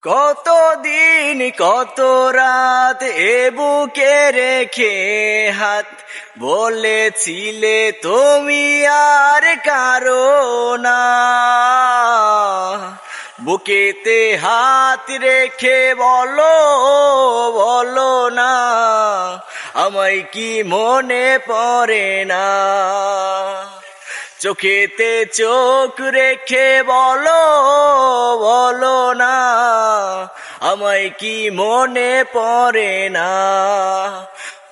কতদিন কত রাত এ বুকে রেখে হাত বলেছিলে তুমি আর কারো না, বুকেতে হাত রেখে বলো বলো না, আমায় কি মনে পড়ে না। চোখেতে চোখ রেখে বলো বলো না, আমায় কি মনে পড়ে না।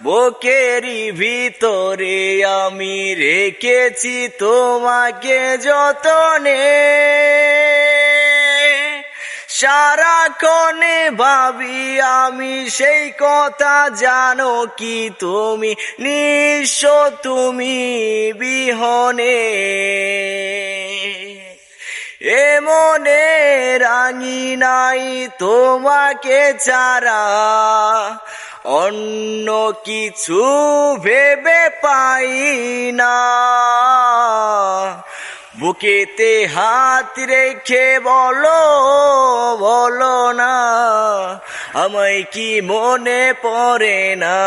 বুকেরই ভিতরে আমি রেখেছি তোমাকে যতনে, সারাক্ষণে ভাবি আমি সেই কথা, জানো কি তুমি নিঃস্ব তুমি বিহনে। এ মনে রাঙি নাই তোমাকে ছাড়া, অন্য কিছু ভেবে পাই না। বুকেতে হাত রেখে বলো বলো না, আমায় কি মনে পড়ে না।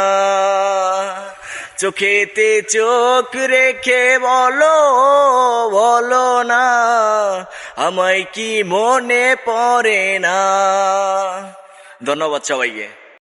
চোখেতে চোখ রেখে বলো বলো না, আমায় কি মনে পড়ে না। ধন্যবাদ সবাইকে।